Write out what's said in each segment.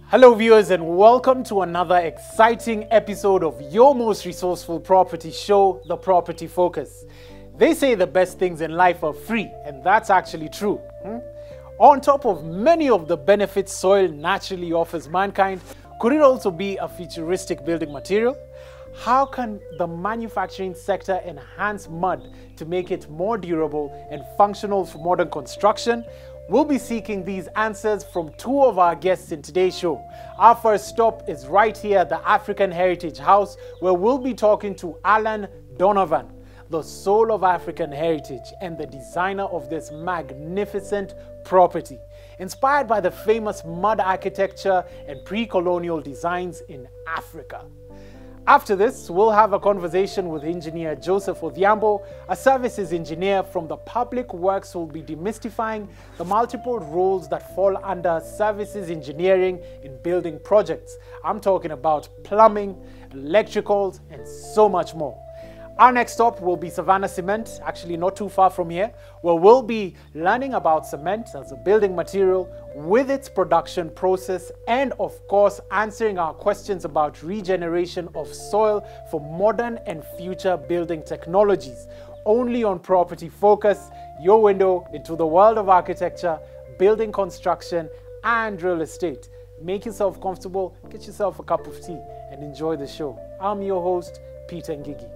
Hello viewers, and welcome to another exciting episode of your most resourceful property show, The Property Focus. They say the best things in life are free, and that's actually true. On top of many of the benefits soil naturally offers mankind, could it also be a futuristic building material? How can the manufacturing sector enhance mud to make it more durable and functional for modern construction? We'll be seeking these answers from two of our guests in today's show. Our first stop is right here at the African Heritage House, where we'll be talking to Alan Donovan, the soul of African heritage and the designer of this magnificent property, inspired by the famous mud architecture and pre-colonial designs in Africa. After this, we'll have a conversation with engineer Joseph Odhiambo, a services engineer from the Public Works, who will be demystifying the multiple roles that fall under services engineering in building projects. I'm talking about plumbing, electricals, and so much more. Our next stop will be Savannah Cement, actually not too far from here, where we'll be learning about cement as a building material with its production process and, of course, answering our questions about regeneration of soil for modern and future building technologies. Only on Property Focus, your window into the world of architecture, building construction, and real estate. Make yourself comfortable, get yourself a cup of tea, and enjoy the show. I'm your host, Peter Ngigi.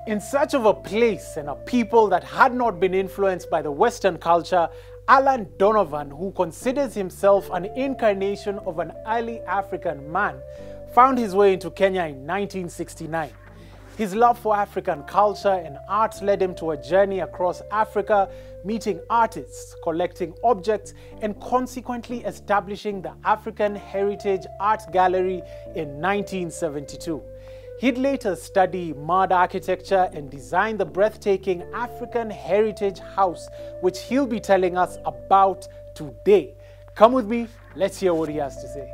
In search of a place and a people that had not been influenced by the Western culture, Alan Donovan, who considers himself an incarnation of an early African man, found his way into Kenya in 1969. His love for African culture and art led him to a journey across Africa, meeting artists, collecting objects, and consequently establishing the African Heritage Art Gallery in 1972. He'd later study mud architecture and design the breathtaking African Heritage House, which he'll be telling us about today. Come with me, let's hear what he has to say.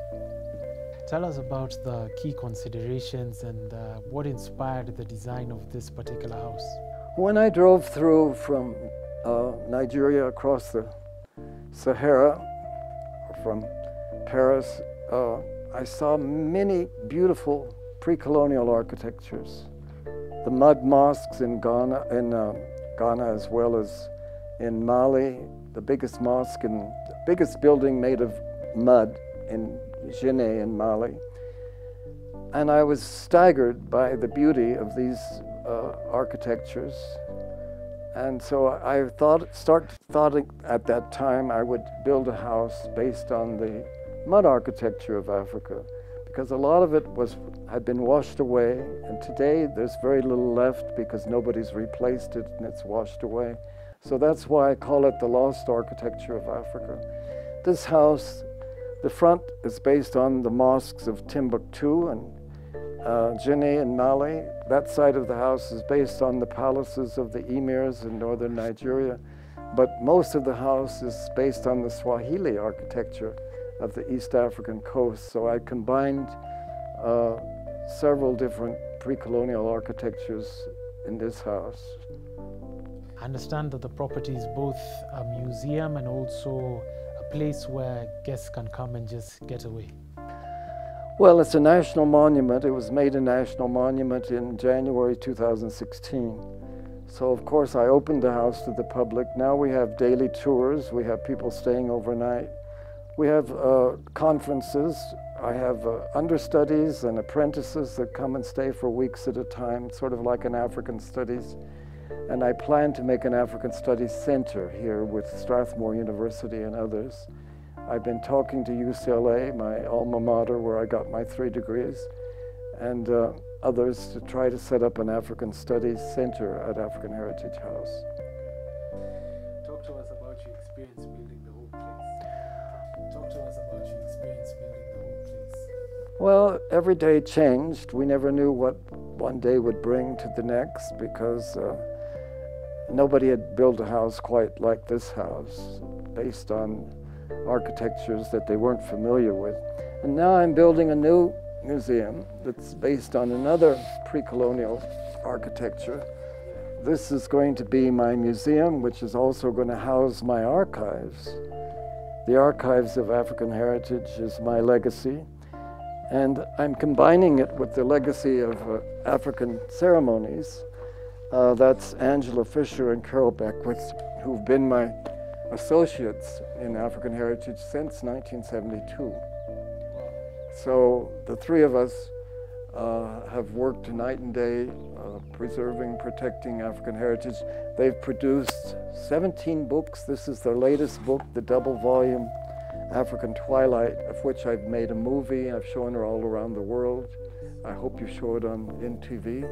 Tell us about the key considerations and what inspired the design of this particular house. When I drove through from Nigeria across the Sahara, from Paris, I saw many beautiful pre-colonial architectures. The mud mosques in Ghana, as well as in Mali, the biggest mosque and the biggest building made of mud in Djenné in Mali. And I was staggered by the beauty of these architectures. And so I thought at that time I would build a house based on the mud architecture of Africa, because a lot of it had been washed away, and today there's very little left because nobody's replaced it and it's washed away. So that's why I call it the lost architecture of Africa. This house, the front is based on the mosques of Timbuktu and Djenné in Mali. That side of the house is based on the palaces of the emirs in northern Nigeria, but most of the house is based on the Swahili architecture of the East African coast. So I combined several different pre-colonial architectures in this house. I understand that the property is both a museum and also a place where guests can come and just get away. Well, it's a national monument. It was made a national monument in January 2016. So of course I opened the house to the public. Now we have daily tours. We have people staying overnight. We have conferences. I have understudies and apprentices that come and stay for weeks at a time, sort of like an African Studies. And I plan to make an African Studies Center here with Strathmore University and others. I've been talking to UCLA, my alma mater, where I got my 3 degrees, and others to try to set up an African Studies Center at African Heritage House. Talk to us about your experience building the whole place. Talk to us about your experience building the whole place. Well, every day changed. We never knew what one day would bring to the next, because nobody had built a house quite like this house, based on architectures that they weren't familiar with. And now I'm building a new museum that's based on another pre-colonial architecture this is going to be my museum, which is also going to house my archives. The Archives of African Heritage is my legacy, and I'm combining it with the legacy of African ceremonies. That's Angela Fisher and Carol Beckwith, who've been my associates in African Heritage since 1972. So the three of us have worked night and day preserving, protecting African heritage. They've produced 17 books. This is their latest book, the double volume African Twilight, of which I've made a movie. I've shown her all around the world. I hope you show it on InTV.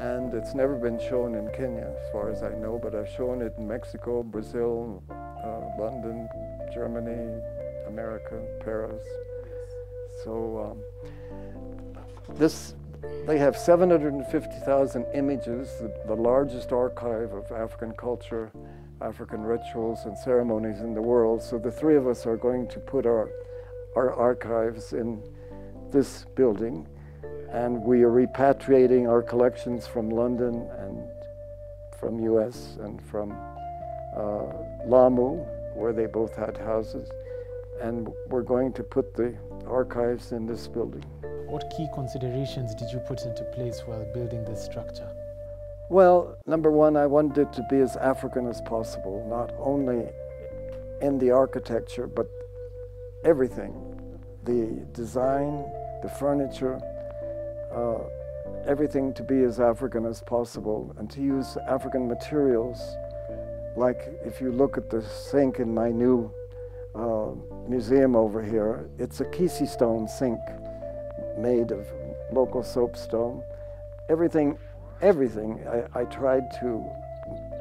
And it's never been shown in Kenya, as far as I know, but I've shown it in Mexico, Brazil, London, Germany, America, Paris. So they have 750,000 images, the largest archive of African culture, African rituals and ceremonies in the world. So the three of us are going to put our archives in this building, and we are repatriating our collections from London and from US and from Lamu, where they both had houses, and we're going to put the archives in this building. What key considerations did you put into place while building this structure? Well, number one, I wanted it to be as African as possible, not only in the architecture, but everything. The design, the furniture, everything to be as African as possible, and to use African materials. Like if you look at the sink in my new museum over here, it's a Kisi stone sink made of local soapstone. Everything, I tried to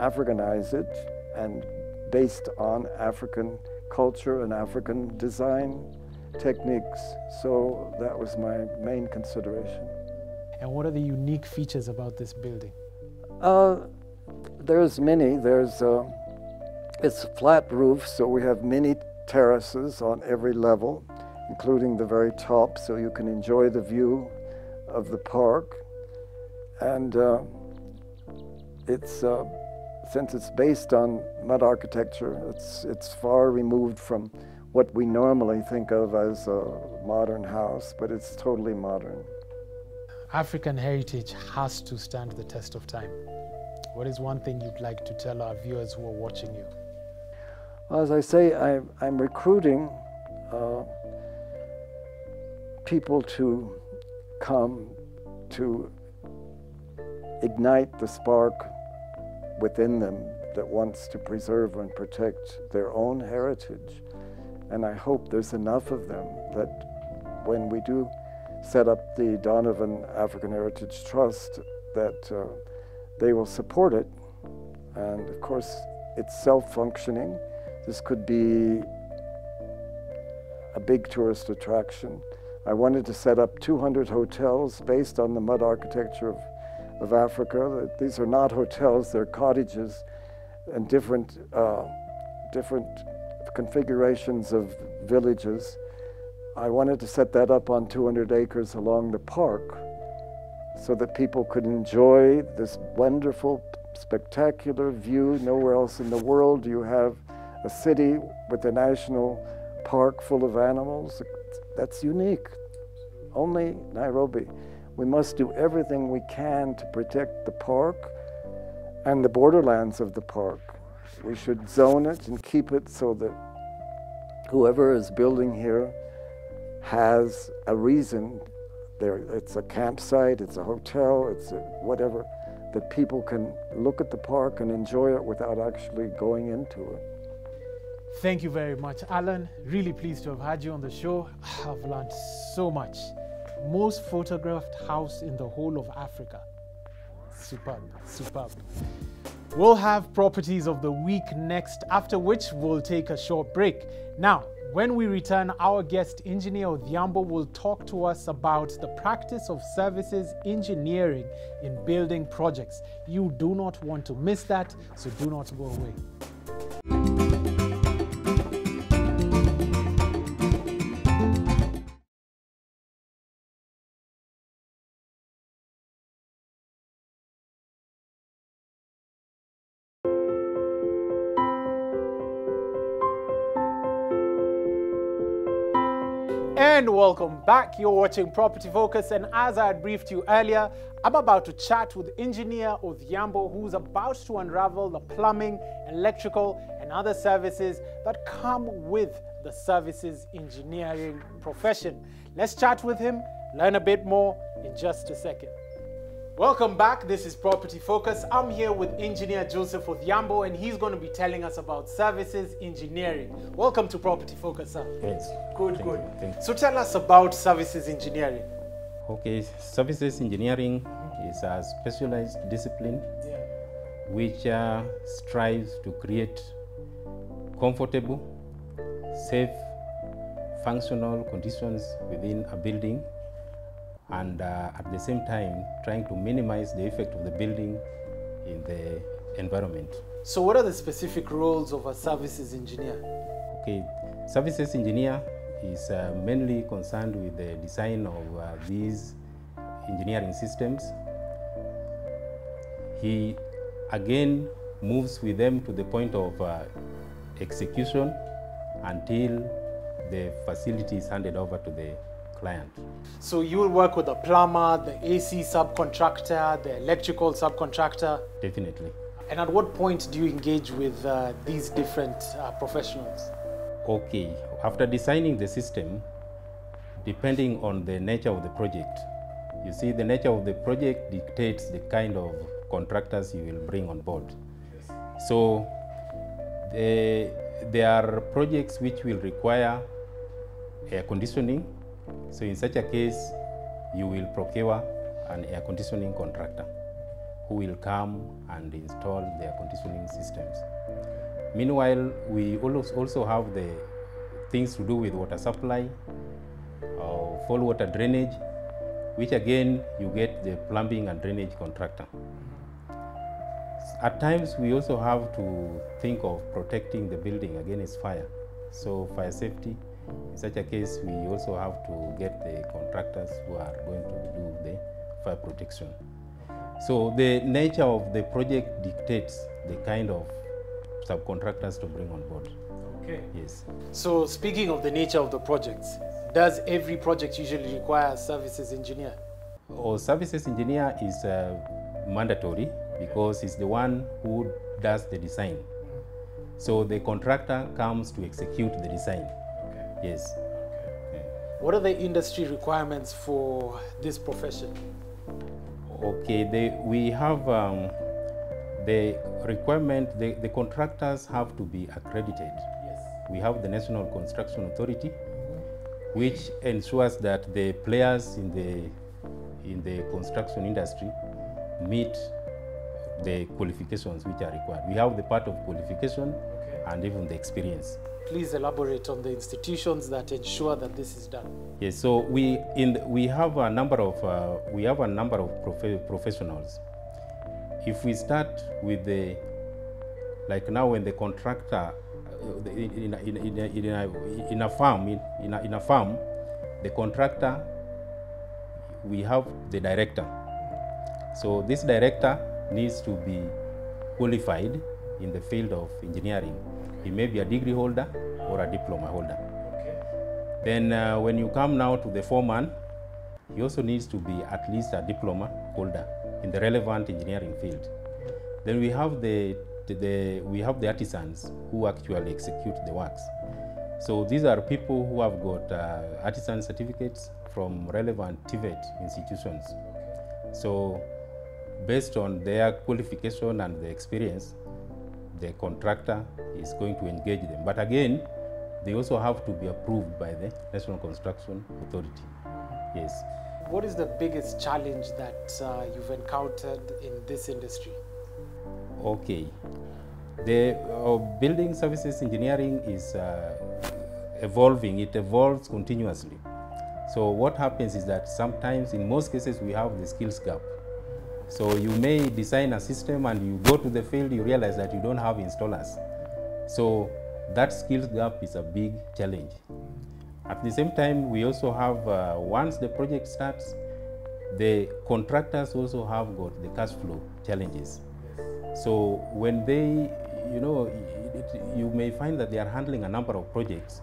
Africanize it, and based on African culture and African design techniques. So that was my main consideration. And what are the unique features about this building? There's many. It's a flat roof, so we have many terraces on every level, including the very top, so you can enjoy the view of the park. And since it's based on mud architecture, it's far removed from what we normally think of as a modern house, but it's totally modern. African heritage has to stand the test of time. What is one thing you'd like to tell our viewers who are watching you? Well, as I say, I'm recruiting people to come to ignite the spark within them that wants to preserve and protect their own heritage. And I hope there's enough of them that when we do set up the Donovan African Heritage Trust, that they will support it. And of course, it's self-functioning. This could be a big tourist attraction. I wanted to set up 200 hotels based on the mud architecture of Africa. These are not hotels, they're cottages and different configurations of villages. I wanted to set that up on 200 acres along the park so that people could enjoy this wonderful, spectacular view. Nowhere else in the world do you have a city with a national park full of animals. That's unique. Only Nairobi. We must do everything we can to protect the park and the borderlands of the park. We should zone it and keep it so that whoever is building here has a reason. It's a campsite, it's a hotel, it's whatever, that people can look at the park and enjoy it without actually going into it. Thank you very much, Alan. Really pleased to have had you on the show. I've learned so much. Most photographed house in the whole of Africa. Superb, superb. We'll have properties of the week next, after which we'll take a short break. Now, when we return, our guest engineer Odhiambo will talk to us about the practice of services engineering in building projects. You do not want to miss that, so do not go away. And welcome back. You're watching Property Focus, and as I had briefed you earlier, I'm about to chat with engineer Odhiambo, who's about to unravel the plumbing, electrical, and other services that come with the services engineering profession. Let's chat with him, learn a bit more in just a second. Welcome back. This is Property Focus. I'm here with engineer Joseph Odhiambo, and he's going to be telling us about services engineering. Welcome to Property Focus, sir. Yes. Good, Thank good. you. Thank you. So tell us about services engineering. Okay, services engineering is a specialized discipline which strives to create comfortable, safe, functional conditions within a building, and at the same time trying to minimize the effect of the building in the environment. So what are the specific roles of a services engineer? Okay, services engineer is mainly concerned with the design of these engineering systems. He again moves with them to the point of execution until the facility is handed over to the client. So you will work with the plumber, the AC subcontractor, the electrical subcontractor. Definitely. And at what point do you engage with these different professionals? Okay, after designing the system, depending on the nature of the project, you see the nature of the project dictates the kind of contractors you will bring on board. So there are projects which will require air conditioning. So in such a case, you will procure an air conditioning contractor who will come and install the air conditioning systems. Meanwhile, we also have the things to do with water supply, fall water drainage, which again, you get the plumbing and drainage contractor. At times, we also have to think of protecting the building against fire. So fire safety, in such a case, we also have to get the contractors who are going to do the fire protection. So the nature of the project dictates the kind of subcontractors to bring on board. Okay. Yes. So speaking of the nature of the projects, does every project usually require a services engineer? Our services engineer is mandatory because he's the one who does the design. So the contractor comes to execute the design. Okay. Yes. Okay. What are the industry requirements for this profession? Okay, we have the requirement, the contractors have to be accredited. Yes. We have the National Construction Authority, which ensures that the players in the construction industry meet the qualifications which are required. We have the part of qualification and even the experience. Please elaborate on the institutions that ensure that this is done. Yes, so we have a number of professionals. If we start with the, like now when the contractor in a farm, the contractor, we have the director. So this director needs to be qualified in the field of engineering. He may be a degree holder or a diploma holder. Okay. Then when you come now to the foreman, he also needs to be at least a diploma holder in the relevant engineering field. Then we have the artisans who actually execute the works. So these are people who have got artisan certificates from relevant TVET institutions. So based on their qualification and the experience, the contractor is going to engage them. But again, they also have to be approved by the National Construction Authority. Yes. What is the biggest challenge that you've encountered in this industry? Okay. The building services engineering is evolving. It evolves continuously. So what happens is that sometimes, in most cases, we have the skills gap. So you may design a system and you go to the field, you realize that you don't have installers. So that skills gap is a big challenge. At the same time, we also have, once the project starts, the contractors also have got the cash flow challenges. So when you know, you may find that they are handling a number of projects,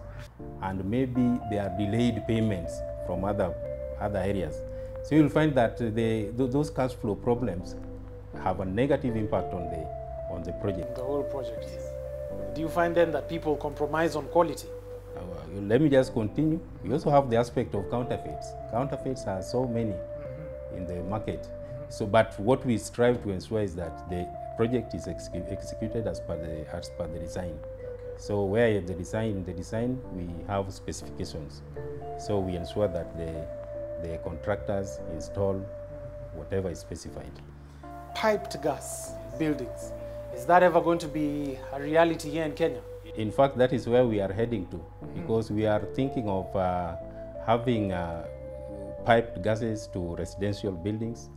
and maybe they are delayed payments from other areas. So you'll find that those cash flow problems have a negative impact on the project. The whole project. Do you find then that people compromise on quality? Let me just continue. We also have the aspect of counterfeits. Counterfeits are so many in the market. So, but what we strive to ensure is that the project is executed as per the design. So where the design we have specifications. So we ensure that the contractors install whatever is specified. Piped gas buildings, is that ever going to be a reality here in Kenya? In fact, that is where we are heading to, because we are thinking of having piped gases to residential buildings.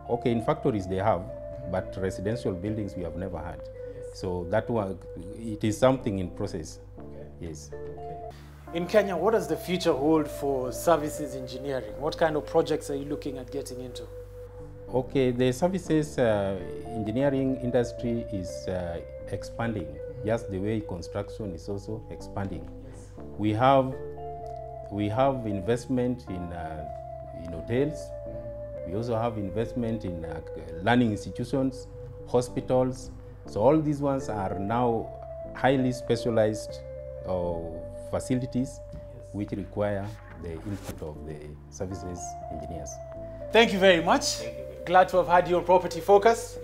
Okay, in factories they have, but residential buildings we have never had. So that one, it is something in process. Yes. In Kenya, what does the future hold for services engineering? What kind of projects are you looking at getting into? Okay, the services engineering industry is expanding, just the way construction is also expanding. We have investment in hotels. We also have investment in learning institutions, hospitals. So all these ones are now highly specialized facilities which require the input of the services engineers. Thank you very much. Glad to have had you on Property Focus.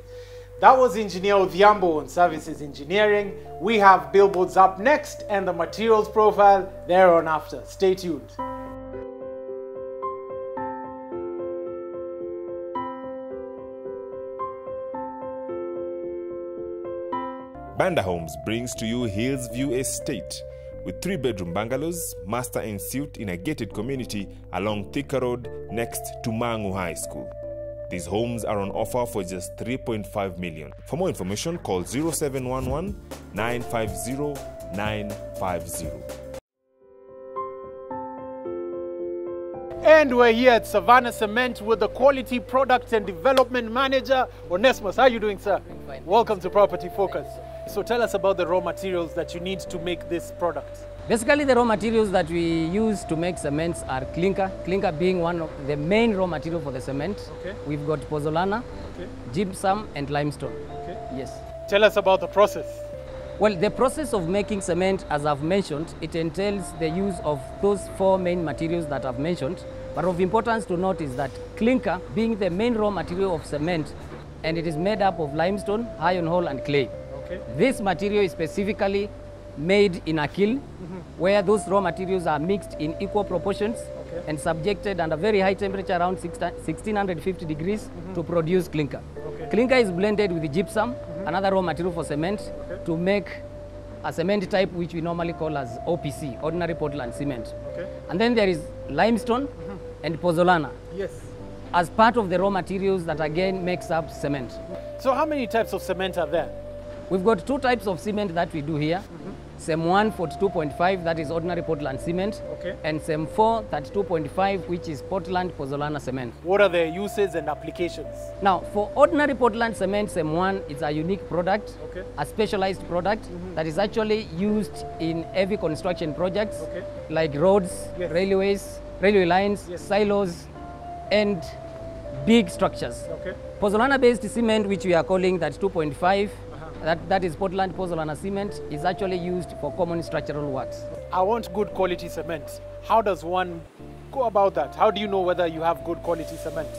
That was Engineer Odhiambo on Services Engineering. We have billboards up next and the materials profile thereon after. Stay tuned. Banda Homes brings to you Hillsview Estate with 3-bedroom bungalows, master en suite in a gated community along Thika Road next to Mangu High School. These homes are on offer for just 3.5 million. For more information, call 0711 950 950. And we're here at Savannah Cement with the Quality Product and Development Manager, Onesmus. How are you doing, sir? Fine. Welcome to Property Focus. So tell us about the raw materials that you need to make this product. Basically, the raw materials that we use to make cements are clinker, clinker being one of the main raw material for the cement. Okay. We've got pozzolana, gypsum, and limestone. Okay. Yes. Tell us about the process. Well, the process of making cement, as I've mentioned, it entails the use of those 4 main materials that I've mentioned. But of importance to note is that clinker being the main raw material of cement, and it is made up of limestone, iron ore, and clay. Okay. This material is specifically made in a kiln, where those raw materials are mixed in equal proportions and subjected under very high temperature around 1650 degrees to produce clinker. Okay. Clinker is blended with gypsum, another raw material for cement, to make a cement type which we normally call as OPC, ordinary Portland cement. Okay. And then there is limestone and pozzolana Yes. as part of the raw materials that again makes up cement. So how many types of cement are there? We've got 2 types of cement that we do here. SEM 1 42.5, that is ordinary Portland cement, Okay. and SEM 4 32.5, which is Portland pozzolana cement. What are their uses and applications? Now, for ordinary Portland cement, SEM 1 is a unique product, Okay. a specialized product that is actually used in heavy construction projects Okay. like roads, Yes. railway lines, Yes. silos, and big structures. Okay. Pozzolana-based cement, which we are calling that 2.5, that is Portland pozzolana cement, is actually used for common structural works. I want good quality cement. How does one go about that? How do you know whether you have good quality cement?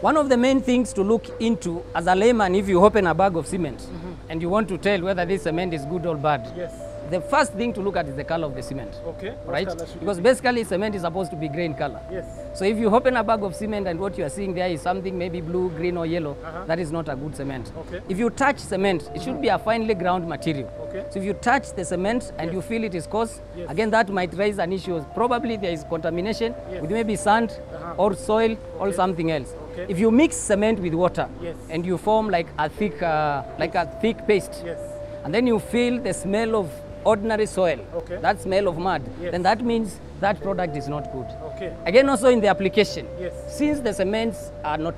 One of the main things to look into as a layman, if you open a bag of cement and you want to tell whether this cement is good or bad, Yes. the first thing to look at is the color of the cement. Okay. What Right? color should it Because be? basically cement is supposed to be grey in color. Yes. So if you open a bag of cement and what you are seeing there is something maybe blue, green or yellow, that is not a good cement. Okay. If you touch cement, it should be a finely ground material. Okay. So if you touch the cement and you feel it is coarse, Yes. again that might raise an issue. Probably there is contamination Yes. with maybe sand or soil or something else. Okay. If you mix cement with water Yes. and you form like a thick paste, Yes. and then you feel the smell of ordinary soil, Okay. that smell of mud, Yes. then that means that product is not good. Okay. Again, also in the application, Yes. since the cements are not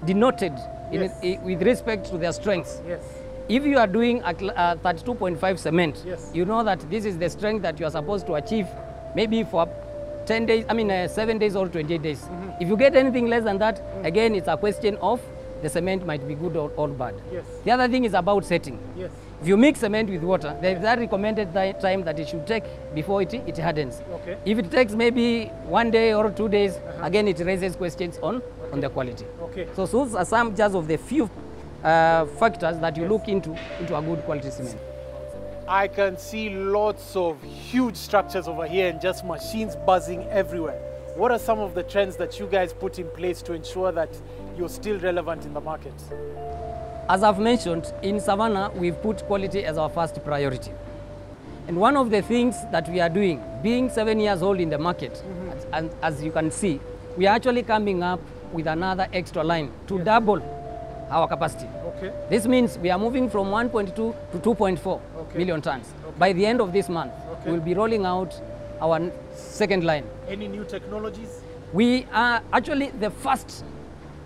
denoted Yes. with respect to their strengths, Yes. If you are doing a 32.5 cement, Yes. you know that this is the strength that you are supposed to achieve maybe for 10 days, 7 days or 28 days. If you get anything less than that, again, it's a question of the cement might be good or bad. Yes. The other thing is about setting. Yes. If you mix cement with water, there is that recommended time that it should take before it hardens. Okay. If it takes maybe 1 day or 2 days, again, it raises questions on the quality. Okay. So those are some just of the few factors that you look into a good quality cement. I can see lots of huge structures over here and just machines buzzing everywhere. What are some of the trends that you guys put in place to ensure that you're still relevant in the market? As I've mentioned, in Savannah, we've put quality as our first priority. And one of the things that we are doing, being 7 years old in the market, and as you can see, we are actually coming up with another extra line to double our capacity. Okay. This means we are moving from 1.2 to 2.4 million tons. By the end of this month, we'll be rolling out our second line. Any new technologies? We are actually the first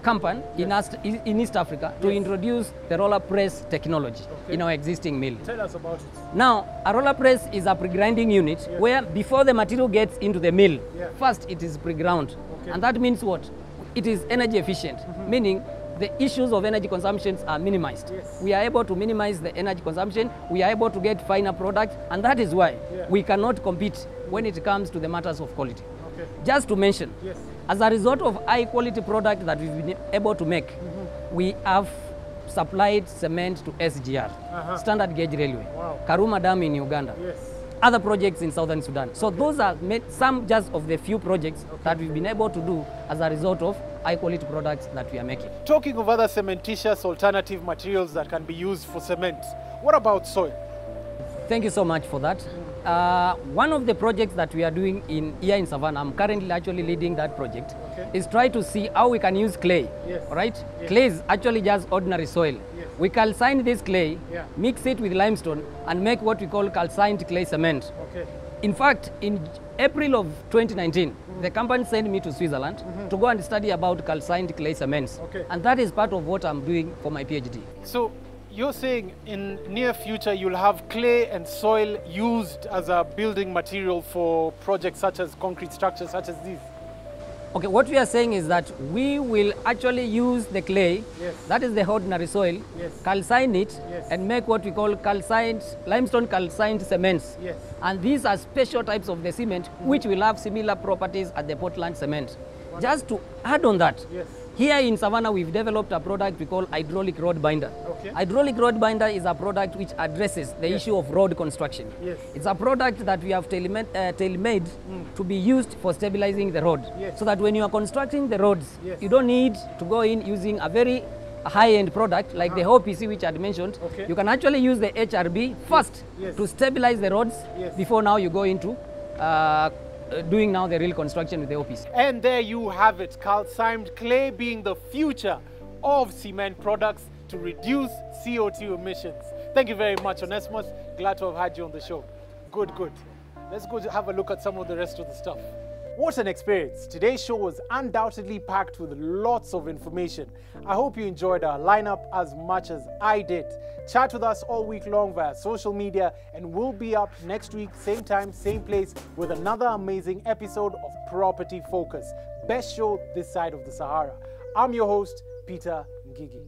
company in East Africa to introduce the roller press technology in our existing mill. Tell us about it. Now, a roller press is a pre-grinding unit where before the material gets into the mill, first it is pre-ground. And that means what? It is energy efficient, meaning the issues of energy consumptions are minimized. Yes. We are able to minimize the energy consumption, we are able to get finer products, and that is why we cannot compete when it comes to the matters of quality. Okay. Just to mention, Yes. as a result of high quality product that we've been able to make, we have supplied cement to SGR, Standard Gauge Railway, Wow. Karuma Dam in Uganda, Yes. other projects in Southern Sudan. So those are some just of the few projects that we've been able to do as a result of high quality products that we are making. Talking of other cementitious alternative materials that can be used for cement, what about soil? Thank you so much for that. One of the projects that we are doing here in Savannah, I'm currently actually leading that project, is try to see how we can use clay, right? Clay is actually just ordinary soil. We calcine this clay, mix it with limestone, and make what we call calcined clay cement. Okay. In fact, in April of 2019, the company sent me to Switzerland to go and study about calcined clay cements. Okay. And that is part of what I'm doing for my PhD. So you're saying in near future you'll have clay and soil used as a building material for projects such as concrete structures such as these? Okay, what we are saying is that we will actually use the clay, that is the ordinary soil, calcine it, and make what we call limestone calcined cements. Yes. And these are special types of the cement which will have similar properties as the Portland cement. Just to add on that, here in Savannah we've developed a product we call hydraulic road binder. Okay. Hydraulic road binder is a product which addresses the issue of road construction. Yes. It's a product that we have tailor-made to be used for stabilizing the road. Yes. So that when you are constructing the roads, Yes. you don't need to go in using a very high-end product like the OPC which I had mentioned. Okay. You can actually use the HRB first to stabilize the roads before now you go into doing now the real construction with the OPC. And there you have it, calcined clay being the future of cement products to reduce CO2 emissions. Thank you very much, Onesimus. Glad to have had you on the show. Good, good. Let's go have a look at some of the rest of the stuff. What an experience. Today's show was undoubtedly packed with lots of information. I hope you enjoyed our lineup as much as I did. Chat with us all week long via social media, and we'll be up next week, same time, same place, with another amazing episode of Property Focus, best show this side of the Sahara. I'm your host, Peter Ngigi.